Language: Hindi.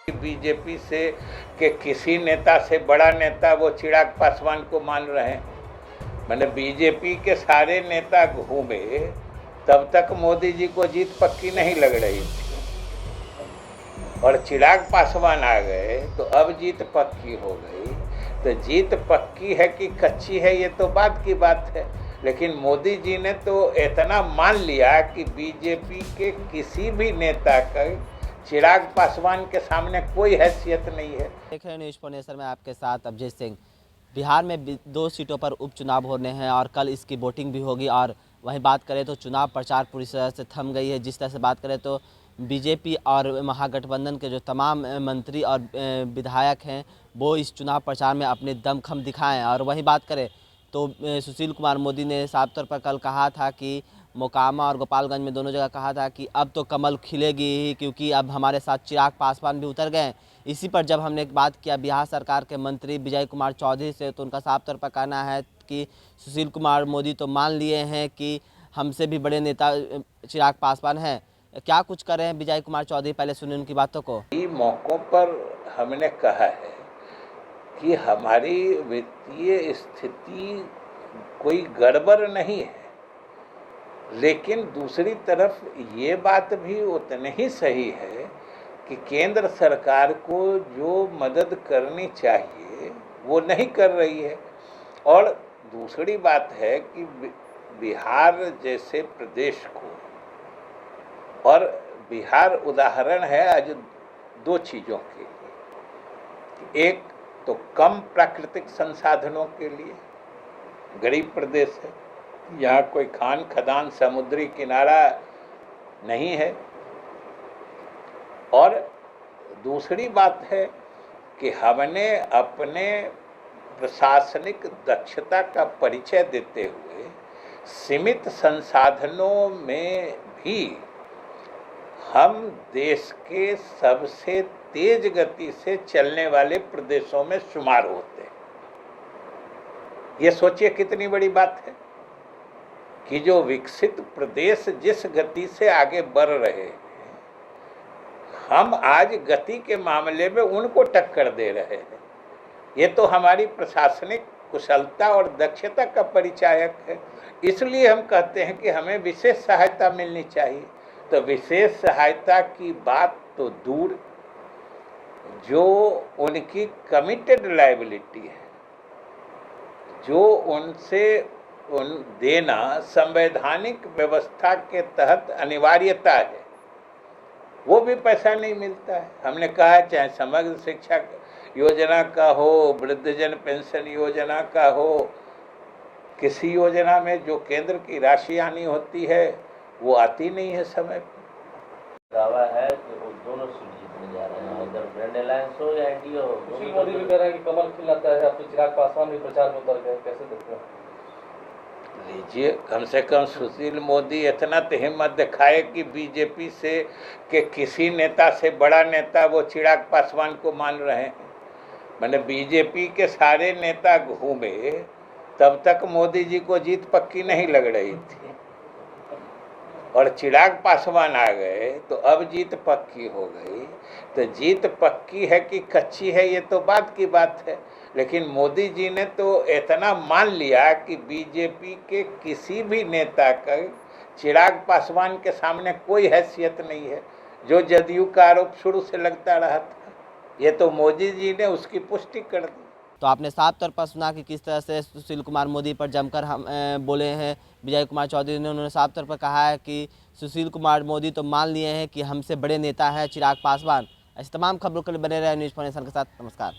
बीजेपी से के किसी नेता से बड़ा नेता वो चिराग पासवान को मान रहे हैं। मैंने बीजेपी के सारे नेता घूमे तब तक मोदी जी को जीत पक्की नहीं लग रही थी, और चिराग पासवान आ गए तो अब जीत पक्की हो गई। तो जीत पक्की है कि कच्ची है ये तो बात की बात है, लेकिन मोदी जी ने तो इतना मान लिया कि बीजेपी के किसी भी नेता का चिराग पासवान के सामने कोई हैसियत नहीं है। देख रहे हैं न्यूज़ पुनेसर में आपके साथ अभिजीत सिंह। बिहार में 2 सीटों पर उपचुनाव होने हैं और कल इसकी वोटिंग भी होगी। और वहीं बात करें तो चुनाव प्रचार पूरी तरह से थम गई है। जिस तरह से बात करें तो बीजेपी और महागठबंधन के जो तमाम मंत्री और विधायक हैं वो इस चुनाव प्रचार में अपने दमखम दिखाएं। और वहीं बात करें तो सुशील कुमार मोदी ने साफ तौर पर कल कहा था कि मोकामा और गोपालगंज में दोनों जगह कहा था कि अब तो कमल खिलेगी ही, क्योंकि अब हमारे साथ चिराग पासवान भी उतर गए। इसी पर जब हमने बात किया बिहार सरकार के मंत्री विजय कुमार चौधरी से, तो उनका साफ तौर पर कहना है कि सुशील कुमार मोदी तो मान लिए हैं कि हमसे भी बड़े नेता चिराग पासवान हैं। क्या कुछ कर रहे हैं विजय कुमार चौधरी, पहले सुनिए उनकी बातों को। इन मौक़ों पर हमने कहा है कि हमारी वित्तीय स्थिति कोई गड़बड़ नहीं है, लेकिन दूसरी तरफ ये बात भी उतनी ही सही है कि केंद्र सरकार को जो मदद करनी चाहिए वो नहीं कर रही है। और दूसरी बात है कि बिहार जैसे प्रदेश को, और बिहार उदाहरण है आज 2 चीज़ों के लिए। एक तो कम प्राकृतिक संसाधनों के लिए गरीब प्रदेश है, यहाँ कोई खान खदान समुद्री किनारा नहीं है। और दूसरी बात है कि हमने अपने प्रशासनिक दक्षता का परिचय देते हुए सीमित संसाधनों में भी हम देश के सबसे तेज गति से चलने वाले प्रदेशों में शुमार होते हैं। ये सोचिए कितनी बड़ी बात है कि जो विकसित प्रदेश जिस गति से आगे बढ़ रहे हैं, हम आज गति के मामले में उनको टक्कर दे रहे हैं। ये तो हमारी प्रशासनिक कुशलता और दक्षता का परिचायक है। इसलिए हम कहते हैं कि हमें विशेष सहायता मिलनी चाहिए। तो विशेष सहायता की बात तो दूर, जो उनकी कमिटेड लायबिलिटी है, जो उनसे देना संवैधानिक व्यवस्था के तहत अनिवार्यता है, वो भी पैसा नहीं मिलता है। हमने कहा है चाहे समग्र शिक्षा योजना का हो, वृद्धजन पेंशन योजना का हो, किसी योजना में जो केंद्र की राशि आनी होती है वो आती नहीं है समय पर। दावा है कि वो दोनों सीट जीतने जा रहे हैं, अगर ग्रैंड अलायंस हो या एनडीए हो। सुशील मोदी भी कह रहे हैं कि कमल खिलाता है, अब तो चिराग पासवान भी प्रचार में उतर गए, कैसे देखते हैं? लीजिए, कम से कम सुशील मोदी इतना तो हिम्मत दिखाए कि बीजेपी से के किसी नेता से बड़ा नेता वो चिराग पासवान को मान रहे हैं। मैंने बीजेपी के सारे नेता घूमे तब तक मोदी जी को जीत पक्की नहीं लग रही थी, और चिराग पासवान आ गए तो अब जीत पक्की हो गई। तो जीत पक्की है कि कच्ची है ये तो बात की बात है, लेकिन मोदी जी ने तो इतना मान लिया कि बीजेपी के किसी भी नेता का चिराग पासवान के सामने कोई हैसियत नहीं है। जो जदयू का आरोप शुरू से लगता रहा था, ये तो मोदी जी ने उसकी पुष्टि कर दी। तो आपने साफ तौर पर सुना कि किस तरह से सुशील कुमार मोदी पर जमकर हम बोले हैं विजय कुमार चौधरी ने। उन्होंने साफ तौर पर कहा है कि सुशील कुमार मोदी तो मान लिए हैं कि हमसे बड़े नेता हैं चिराग पासवान। ऐसे तमाम खबरों के लिए बने रहे न्यूज़ पुनेसर के साथ। नमस्कार।